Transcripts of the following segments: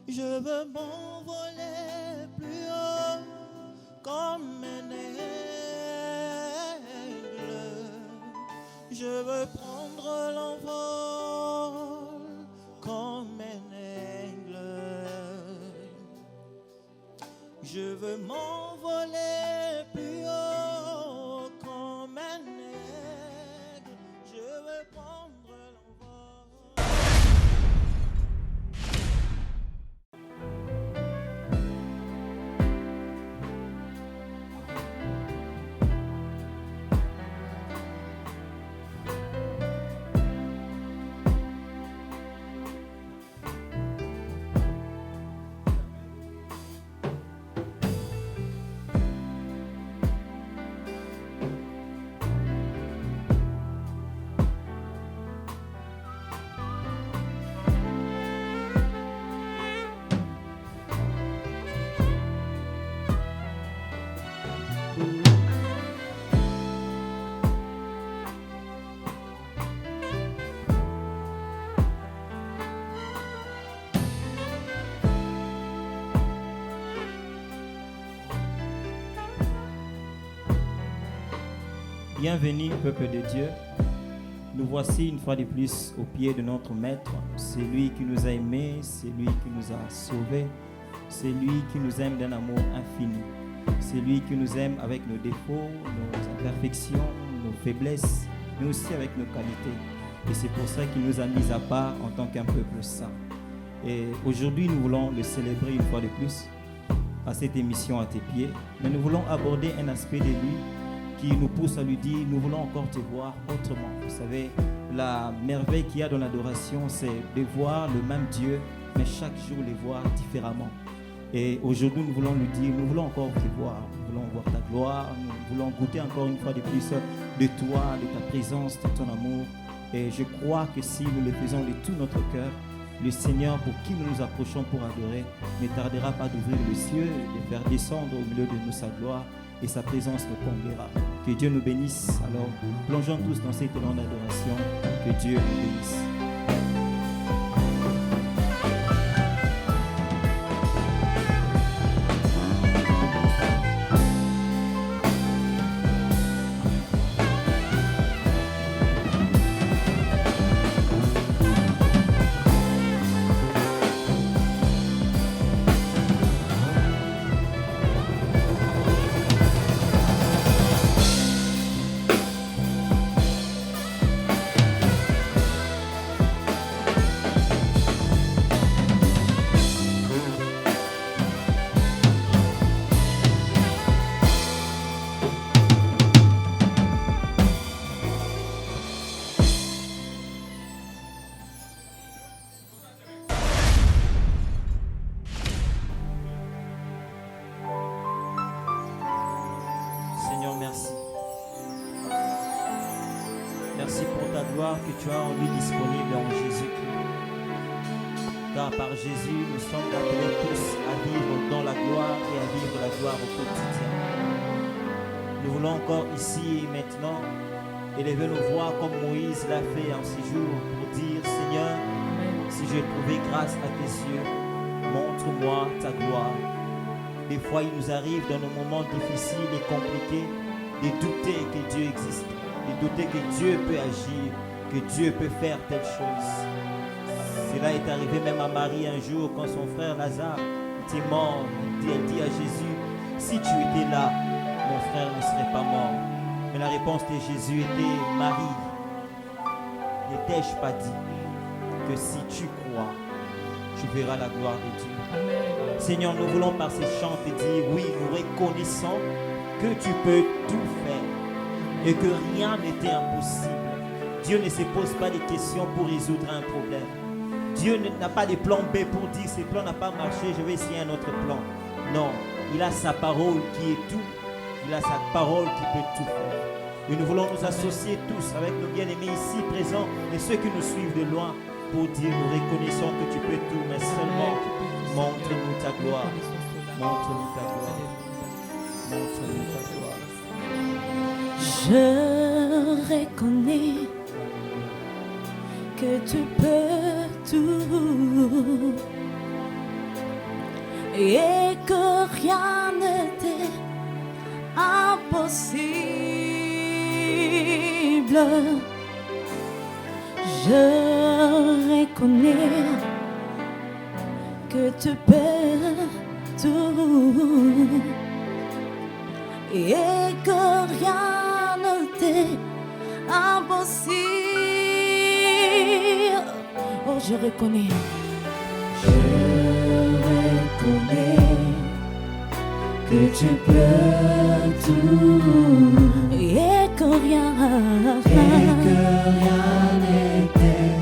Je veux m'envoler plus haut comme un aigle. Je veux prendre l'envol comme un aigle. Je veux m'envoler plus haut comme un aigle. Je veux prendre l'envol. Bienvenue, peuple de Dieu. Nous voici une fois de plus au pied de notre Maître. C'est lui qui nous a aimés, c'est lui qui nous a sauvés, c'est lui qui nous aime d'un amour infini. C'est lui qui nous aime avec nos défauts, nos imperfections, nos faiblesses, mais aussi avec nos qualités. Et c'est pour ça qu'il nous a mis à part en tant qu'un peuple saint. Et aujourd'hui, nous voulons le célébrer une fois de plus à cette émission à tes pieds. Mais nous voulons aborder un aspect de lui qui nous pousse à lui dire, nous voulons encore te voir autrement. Vous savez, la merveille qu'il y a dans l'adoration, c'est de voir le même Dieu, mais chaque jour les voir différemment. Et aujourd'hui, nous voulons lui dire, nous voulons encore te voir, nous voulons voir ta gloire, nous voulons goûter encore une fois de plus de toi, de ta présence, de ton amour. Et je crois que si nous le faisons de tout notre cœur, le Seigneur pour qui nous nous approchons pour adorer ne tardera pas d'ouvrir les cieux, de faire descendre au milieu de nous sa gloire, et sa présence nous comblera. Que Dieu nous bénisse. Alors, plongeons tous dans cette grande adoration. Que Dieu nous bénisse. Que tu as rendu disponible en Jésus-Christ. Car par Jésus, nous sommes appelés tous à vivre dans la gloire et à vivre la gloire au quotidien. Nous voulons encore ici et maintenant élever nos voix comme Moïse l'a fait en ces jours pour dire, Seigneur, si j'ai trouvé grâce à tes yeux, montre-moi ta gloire. Des fois, il nous arrive dans nos moments difficiles et compliqués de douter que Dieu existe, de douter que Dieu peut agir, que Dieu peut faire telle chose. Cela est arrivé même à Marie un jour quand son frère Lazare était mort. Elle dit à Jésus, si tu étais là, mon frère ne serait pas mort. Mais la réponse de Jésus était, Marie, n'ai-je pas dit que si tu crois, tu verras la gloire de Dieu. Amen. Seigneur, nous voulons par ces chants te dire, oui, nous reconnaissons que tu peux tout faire et que rien n'était impossible. Dieu ne se pose pas de questions pour résoudre un problème. Dieu n'a pas de plan B pour dire ce plan n'a pas marché, je vais essayer un autre plan. Non, il a sa parole qui est tout. Il a sa parole qui peut tout faire. Et nous voulons nous associer tous avec nos bien-aimés ici présents et ceux qui nous suivent de loin pour dire nous reconnaissons que tu peux tout, mais seulement montre-nous ta gloire. Montre-nous ta gloire. Montre-nous ta gloire. Je reconnais que tu peux tout. et que rien n'était impossible. Je reconnais que tu peux tout et que rien n'était impossible. Oh, je reconnais. Je reconnais que tu peux tout et que rien n'était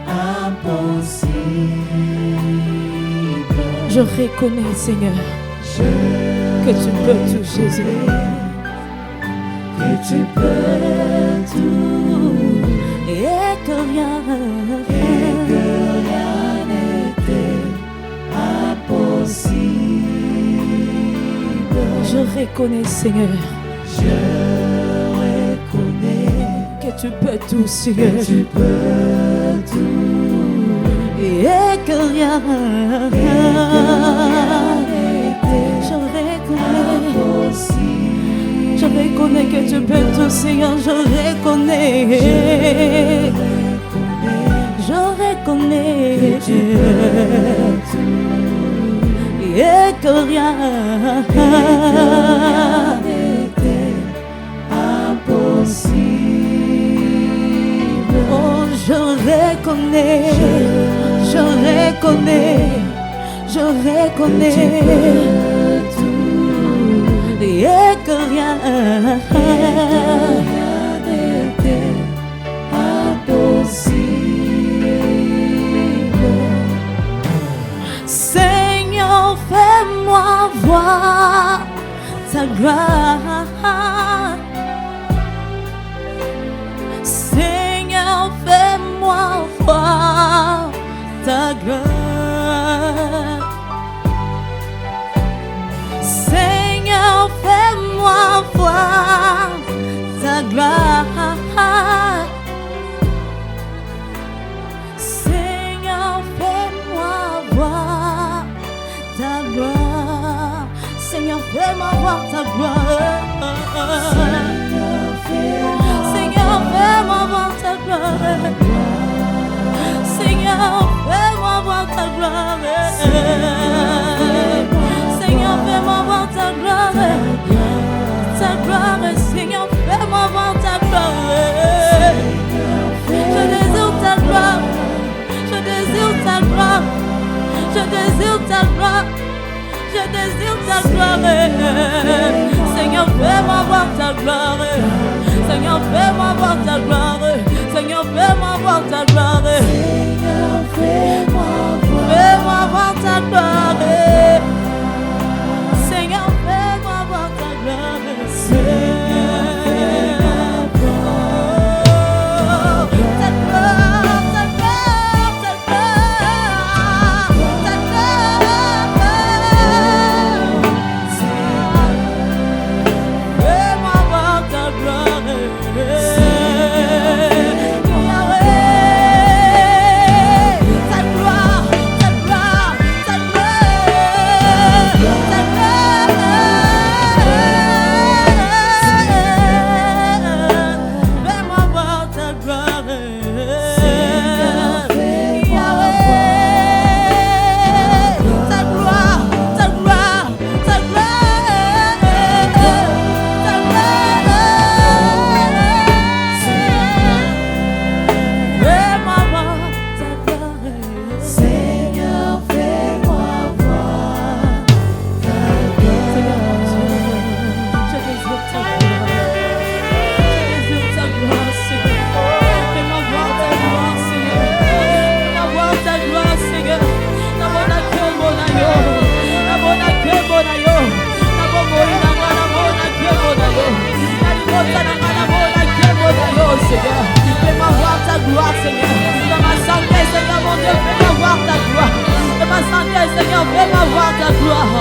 impossible. Je reconnais, Seigneur, que tu peux tout, Jésus. Que tu peux tout et que rien n'était impossible. Je reconnais, Seigneur, je reconnais que tu peux tout, Seigneur. Que tu peux tout et que rien n'était. Je reconnais. Je reconnais que tu peux tout, Seigneur, je reconnais. Je reconnais que tu peux tout et que rien n'était impossible. Oh, je reconnais, je reconnais, je reconnais et que rien n'était impossible. Seigneur, fais-moi voir ta gloire. Seigneur, fais-moi voir ta gloire. Seigneur, fais-moi voir ta gloire. Seigneur, fais-moi voir ta gloire. Seigneur, fais-moi voir ta gloire. Seigneur, fais-moi voir ta gloire. Seigneur, fais-moi voir ta gloire. Seigneur, fais-moi voir ta gloire. Ta gloire, Seigneur, fais-moi voir ta gloire. Je désire ta gloire. Je désire ta gloire. Je désire ta gloire. Je désire ta gloire. Seigneur, fais-moi voir ta gloire. Seigneur, fais-moi voir ta gloire. Seigneur, fais-moi voir ta gloire. Seigneur, fais-moi voir ta gloire. Seigneur, fais-moi voir ta gloire. Ta gloire, ta gloire, ta gloire, ta gloire. Fais-moi voir ta gloire. Ta gloire, ta gloire, ta gloire.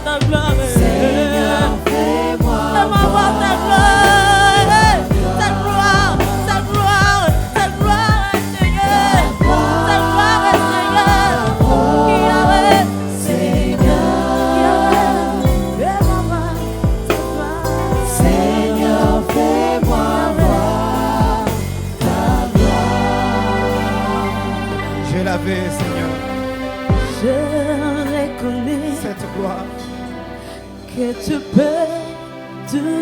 ta gloire. Seigneur, fais-moi Fais-moi voir ta gloire. Ta gloire, ta gloire, ta gloire, Seigneur. Ta gloire, Seigneur. Yahweh, Seigneur, fais-moi voir ta gloire. Seigneur, fais-moi voir ta gloire. Je l'avais, Seigneur, Je reconnais cette gloire. que tu peux tout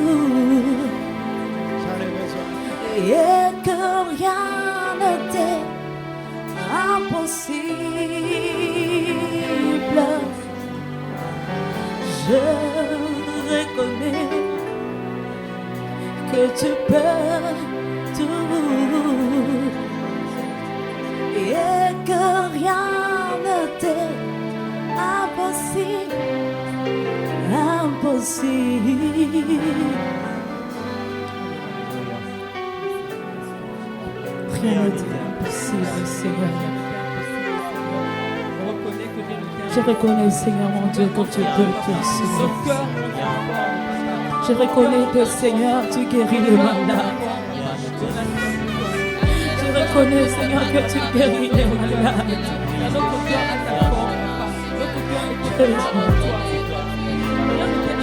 J'en ai besoin. et que rien ne t'est impossible. Je reconnais que tu peux tout et que rien ne t'est impossible. Impossible. Rien ne t'est impossible, Seigneur. Je reconnais, Seigneur, mon Dieu, que tu peux tout, Seigneur. Je reconnais que, Seigneur, tu guéris les malades. Je reconnais, Seigneur, que tu guéris les malades.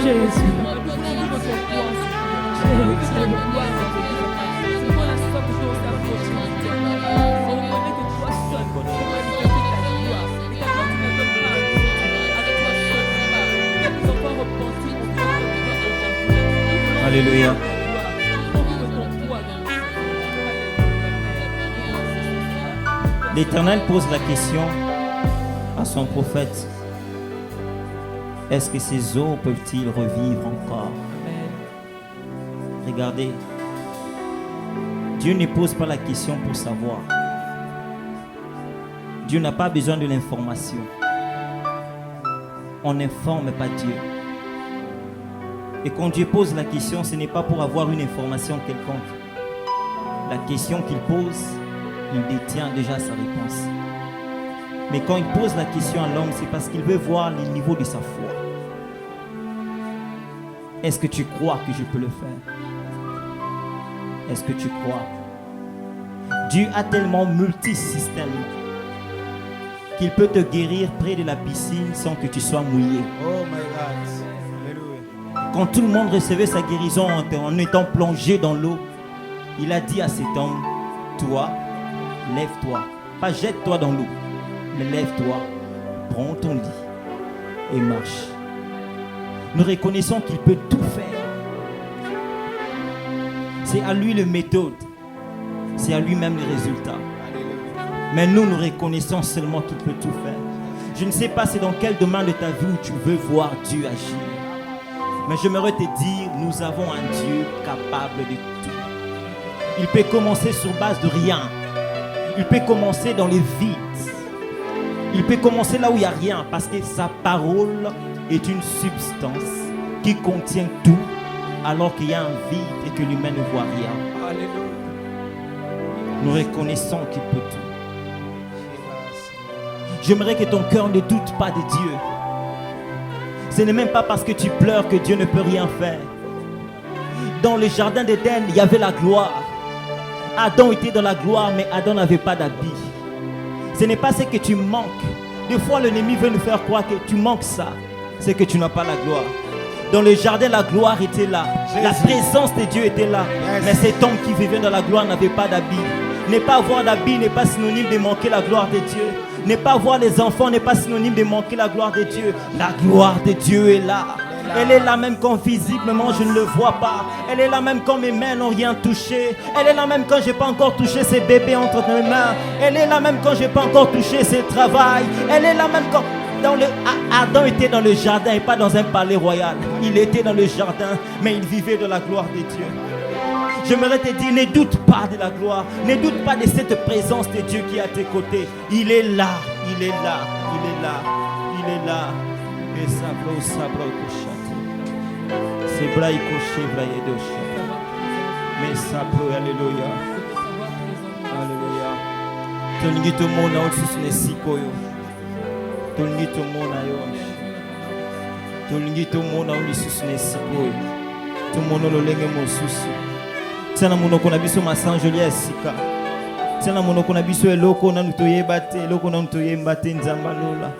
Jésus. Alléluia. L'Éternel pose la question à son prophète. Est-ce que ces eaux peuvent-ils revivre encore? Regardez, Dieu ne pose pas la question pour savoir. Dieu n'a pas besoin de l'information. On n'informe pas Dieu. Et quand Dieu pose la question, ce n'est pas pour avoir une information quelconque. La question qu'il pose, il détient déjà sa réponse. Mais quand il pose la question à l'homme, c'est parce qu'il veut voir le niveau de sa foi. Est-ce que tu crois que je peux le faire? Est-ce que tu crois? Dieu a tellement multisystème qu'il peut te guérir près de la piscine sans que tu sois mouillé. Oh my God. Alléluia. Quand tout le monde recevait sa guérison en étant plongé dans l'eau, il a dit à cet homme, toi, lève-toi. Pas jette-toi dans l'eau, mais lève-toi, prends ton lit et marche. Nous reconnaissons qu'il peut tout faire. C'est à lui le méthode. C'est à lui-même le résultat. Mais nous reconnaissons seulement qu'il peut tout faire. Je ne sais pas c'est dans quel domaine de ta vie où tu veux voir Dieu agir. Mais j'aimerais te dire, nous avons un Dieu capable de tout. Il peut commencer sur base de rien. Il peut commencer dans les vides. Il peut commencer là où il n'y a rien. Parce que sa parole est une substance qui contient tout. Alors qu'il y a un vide et que l'humain ne voit rien. Alléluia. Nous reconnaissons qu'il peut tout. J'aimerais que ton cœur ne doute pas de Dieu. Ce n'est même pas parce que tu pleures que Dieu ne peut rien faire. Dans le jardin d'Éden, il y avait la gloire. Adam était dans la gloire, mais Adam n'avait pas d'habit. Ce n'est pas ce que tu manques. Des fois, l'ennemi veut nous faire croire que tu manques ça. C'est que tu n'as pas la gloire. Dans le jardin, la gloire était là. La présence de Dieu était là. Mais cet homme qui vivait dans la gloire n'avait pas d'habit. Ne pas avoir d'habit n'est pas synonyme de manquer la gloire de Dieu. Ne pas avoir les enfants n'est pas synonyme de manquer la gloire de Dieu. La gloire de Dieu est là. Elle est là même quand visiblement je ne le vois pas. Elle est là même quand mes mains n'ont rien touché. Elle est là même quand je n'ai pas encore touché ces bébés entre mes mains. Elle est là même quand je n'ai pas encore touché ce travail. Elle est là même quand... Adam était dans le jardin et pas dans un palais royal. Il était dans le jardin, mais il vivait de la gloire de Dieu. J'aimerais te dire, ne doute pas de la gloire. Ne doute pas de cette présence de Dieu qui est à tes côtés. Il est là, il est là, il est là, il est là. Et sabro, sabro, koshate. C'est braï koché, braï edoshate. Mais sabro, alléluia. Alléluia. Tongi mona osus ne sikoyo. Tongi mona yo. tolingi tomona lisusu na esika oyo tomona lolenge mosusu tia na monoko na biso masanjoli ya sika tia na monoko na biso eloko nanu toyeba te eloko nanu toyemba te nzambe alola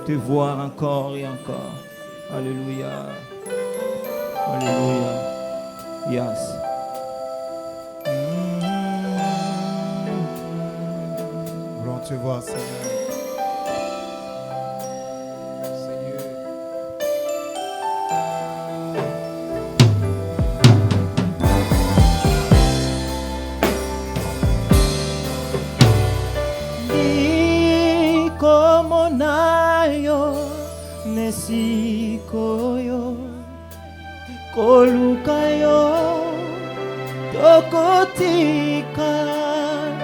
te voir encore et encore. Alléluia, alléluia. Yes. Voulons te voir, Seigneur. Nesikoyo kolukayo tokotika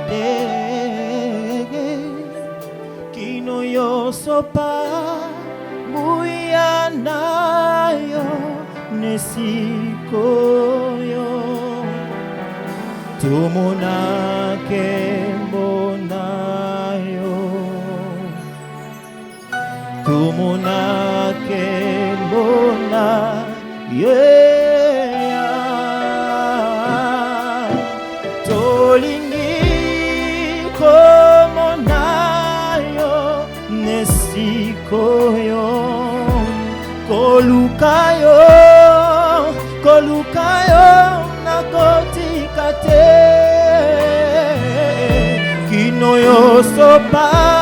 dege kino yosopa muyanayo nesikoyo tumonake mbonayo tumonake mbona yeah tolingi komonayo nesikoyo kolukayo nakotika te kino yosopa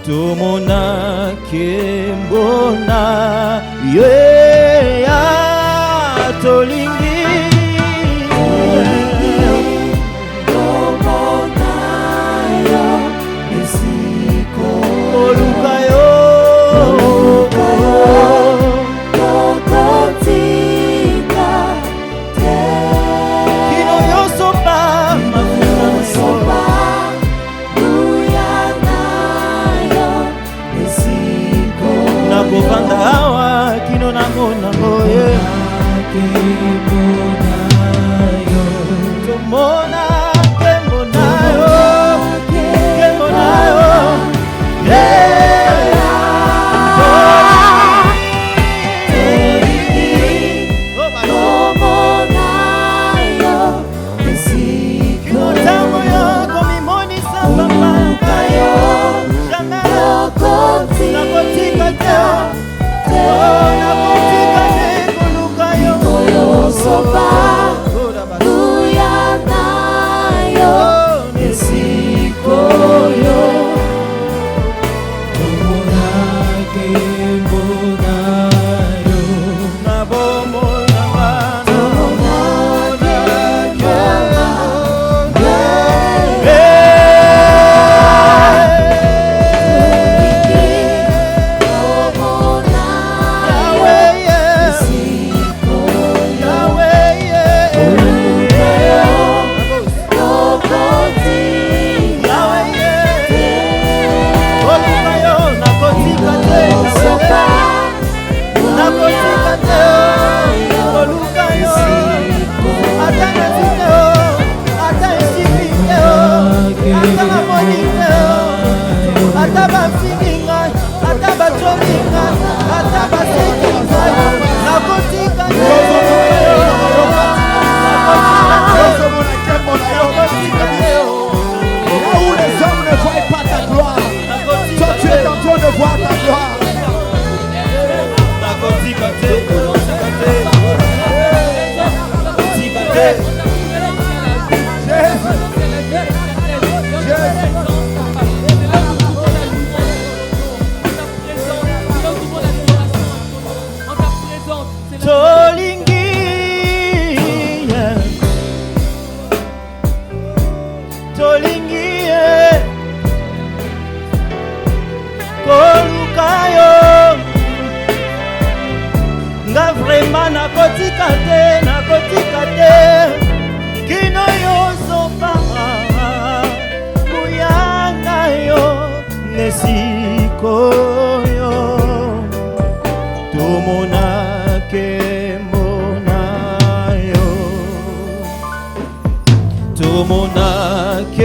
tumonake mbona yeah tolingi komonayo nesiko kolukayo tokotika te kino yosopa mafunasopa nakobanda awa kino nango nango ye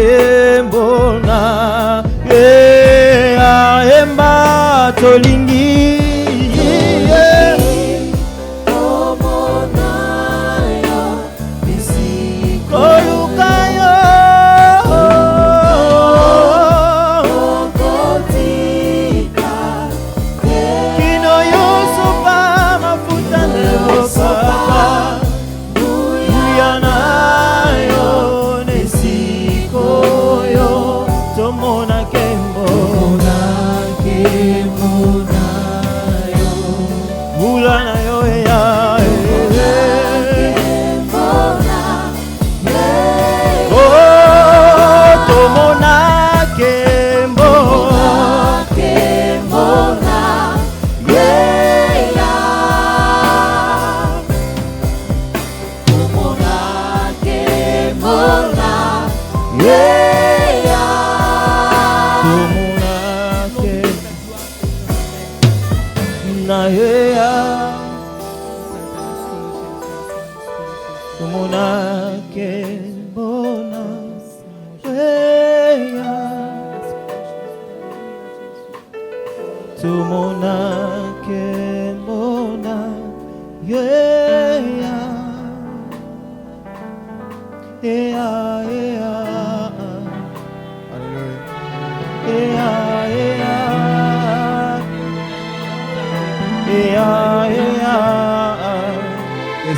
kembona emba tolingi kolukayo kino yosopa mafuta neosapa uyanayo nesikoyo tomona kembonayo mulanayo eya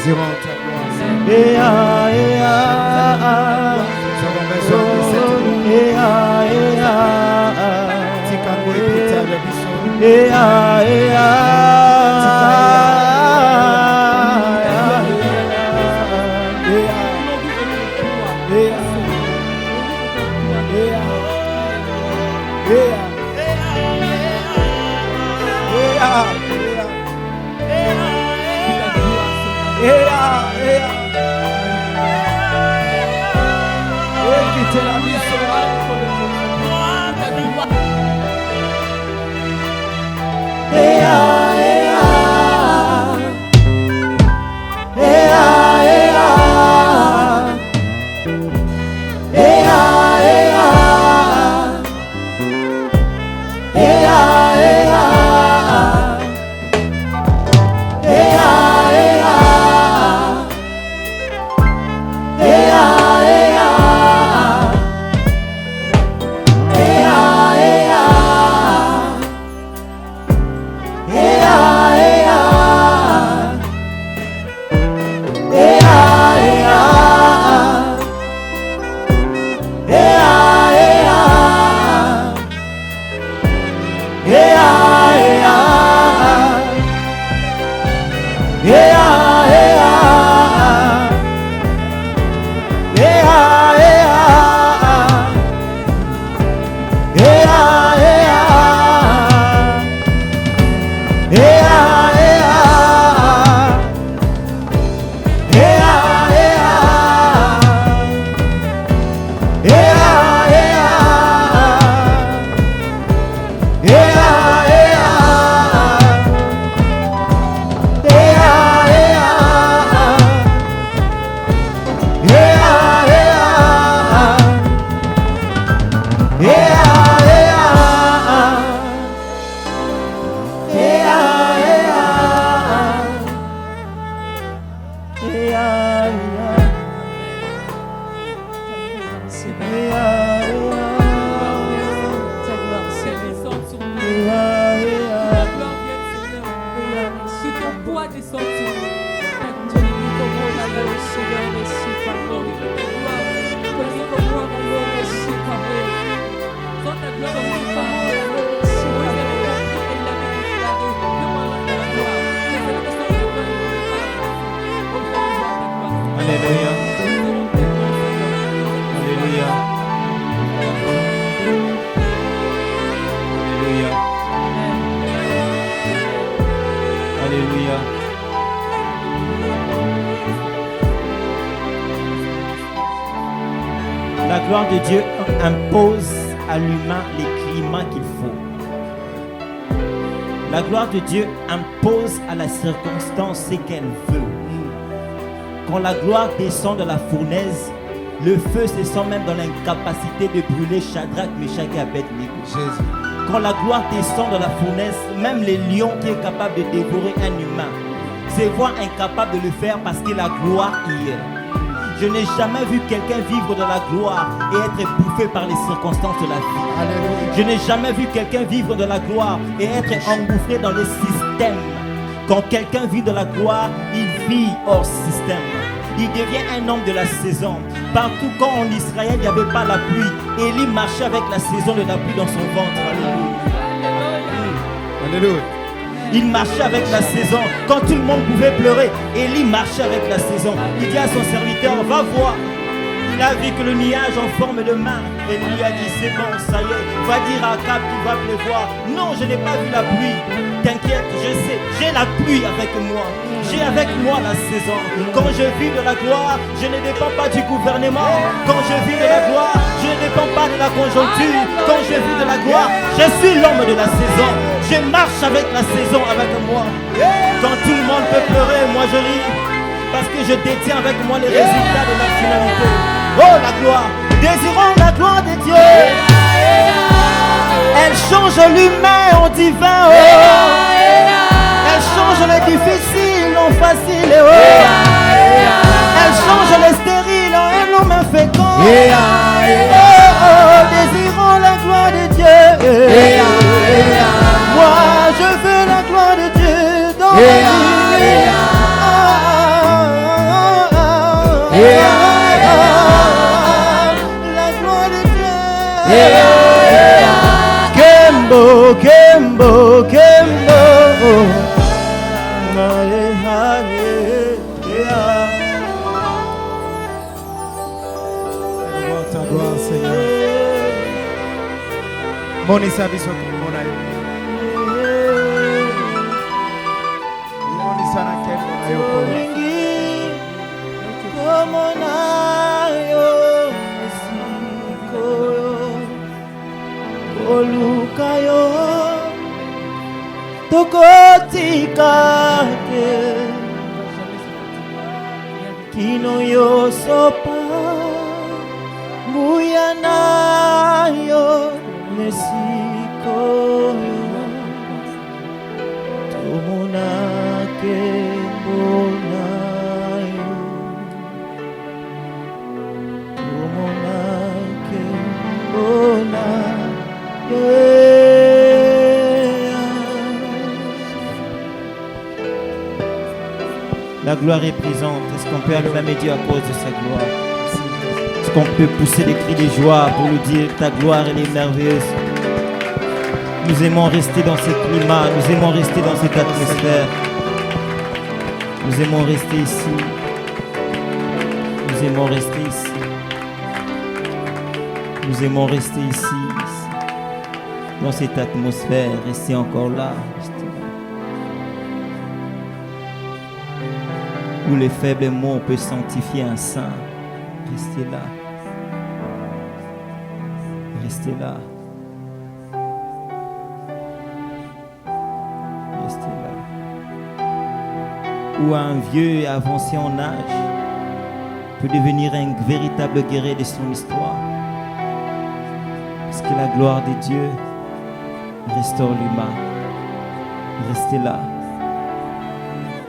Désirons ta gloire. Nous avons besoin de cette gloire. Tikamo epita ya biso. La gloire de Dieu impose à l'humain les climats qu'il faut. La gloire de Dieu impose à la circonstance ce qu'elle veut. Quand la gloire descend de la fournaise, Le feu se sent même dans l'incapacité de brûler Shadrach, Meshach et Abednego. Jésus. Quand la gloire descend dans la fournaise, même les lions qui est capable de dévorer un humain se voient incapables de le faire parce que la gloire y est. Je n'ai jamais vu quelqu'un vivre dans la gloire et être bouffé par les circonstances de la vie. Alléluia. Je n'ai jamais vu quelqu'un vivre dans la gloire et être engouffré dans le système. Quand quelqu'un vit dans la gloire, il vit hors système. Il devient un homme de la saison. Partout quand en Israël il n'y avait pas la pluie, Élie marchait avec la saison de la pluie dans son ventre. Alléluia. Alléluia. Il marchait avec la saison. Quand tout le monde pouvait pleurer, Élie marchait avec la saison. Il dit à son serviteur, va voir. Il a vu que le nuage en forme de main. Et lui a dit, c'est bon, ça y est. Va dire à Akab qu'il va pleuvoir. Non, je n'ai pas vu la pluie. T'inquiète, je sais, j'ai la pluie avec moi. J'ai avec moi la saison. Quand je vis de la gloire, je ne dépends pas du gouvernement. Quand je vis de la gloire, je ne dépends pas de la conjoncture. Quand je vis de la gloire, je suis l'homme de la saison. Je marche avec la saison avec moi. Quand tout le monde peut pleurer, moi je ris. Parce que je détiens avec moi les résultats de la finalité. Oh la gloire, désirons la gloire de Dieu. Elle change l'humain en divin. Oh. Elle change le difficile en facile. Oh. Elle change le stérile en un homme fécond. Oh, désirons la gloire de Dieu. Moi je veux la gloire de Dieu dans ma vie. La gloire de Dieu. Kembo, Kembo, Kembo. Élevons ta gloire, Seigneur. Monisa biso kumona yo. Monisa na kembo na yo. Olukayo tokotika te kino yo sopa muyana yo nesiko tomonake bonayo tomonake bonayo. La gloire est présente. Est-ce qu'on peut acclamer Dieu à cause de sa gloire? Est-ce qu'on peut pousser des cris de joie pour lui dire ta gloire elle est merveilleuse? Nous aimons rester dans ce climat, nous aimons rester dans cette atmosphère. Nous aimons rester ici. Nous aimons rester ici. Nous aimons rester ici. Dans cette atmosphère, restez encore là. Où les faibles mots peuvent sanctifier un saint. Restez là. Restez là. Restez là. Où un vieux et avancé en âge peut devenir un véritable guerrier de son histoire. Parce que la gloire de Dieu restaure l'humain. Restez là.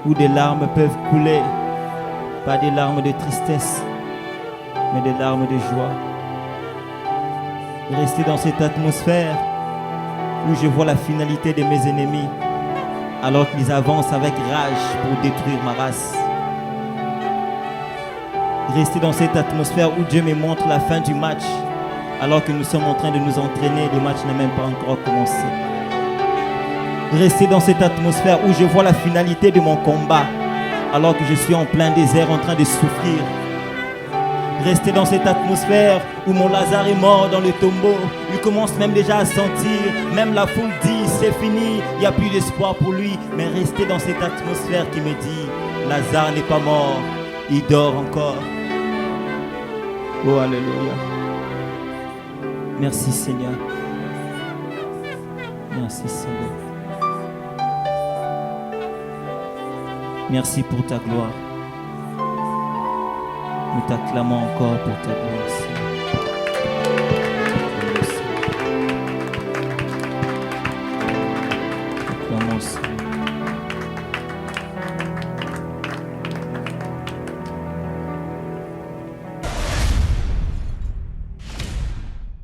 Où des larmes peuvent couler, pas des larmes de tristesse, mais des larmes de joie. Restez dans cette atmosphère où je vois la finalité de mes ennemis, alors qu'ils avancent avec rage pour détruire ma race. Restez dans cette atmosphère où Dieu me montre la fin du match, alors que nous sommes en train de nous entraîner, le match n'a même pas encore commencé. Restez dans cette atmosphère où je vois la finalité de mon combat, alors que je suis en plein désert en train de souffrir. Restez dans cette atmosphère où mon Lazare est mort dans le tombeau. Il commence même déjà à sentir, même la foule dit c'est fini, il n'y a plus d'espoir pour lui. Mais restez dans cette atmosphère qui me dit Lazare n'est pas mort, il dort encore. Oh alléluia. Merci Seigneur. Merci Seigneur. Merci pour ta gloire. Nous t'acclamons encore pour ta gloire, Seigneur.